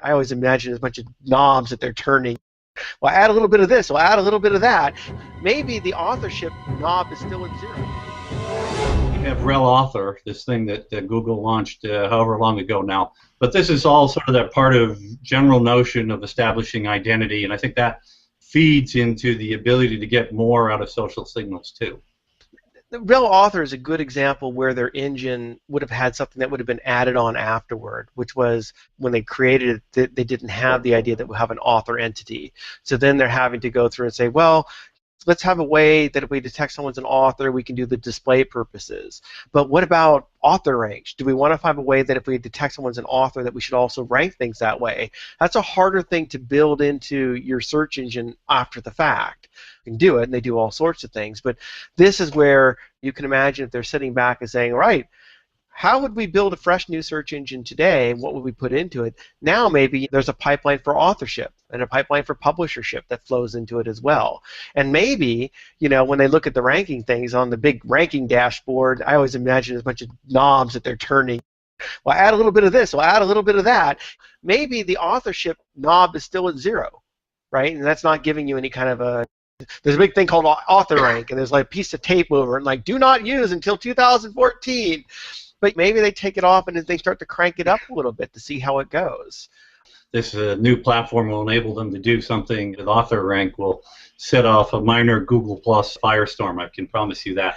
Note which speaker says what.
Speaker 1: I always imagine a bunch of knobs that they're turning. Well, add a little bit of this, we'll add a little bit of that. Maybe the authorship knob is still at zero.
Speaker 2: We have Rel Author, this thing that Google launched however long ago now. But this is all sort of that part of general notion of establishing identity, and I think that feeds into the ability to get more out of social signals too.
Speaker 1: The Real Author is a good example where their engine would have had something that would have been added on afterward, which was when they created it, they didn't have the idea that we have an author entity. So then they're having to go through and say, well, let's have a way that if we detect someone's an author, we can do the display purposes. But what about author ranks? Do we want to find a way that if we detect someone's an author that we should also rank things that way? That's a harder thing to build into your search engine after the fact. You can do it, and they do all sorts of things. But this is where you can imagine if they're sitting back and saying, right, how would we build a fresh new search engine today? What would we put into it? Now maybe there's a pipeline for authorship and a pipeline for publishership that flows into it as well. And maybe, when they look at the ranking things on the big ranking dashboard, I always imagine a bunch of knobs that they're turning. Well, add a little bit of this, we'll add a little bit of that. Maybe the authorship knob is still at zero, right? And that's not giving you any kind of a... There's a big thing called author rank, and there's like a piece of tape over it, and like, do not use until 2014. But maybe they take it off and they start to crank it up a little bit to see how it goes.
Speaker 2: This new platform will enable them to do something with author rank will set off a minor Google Plus firestorm, I can promise you that.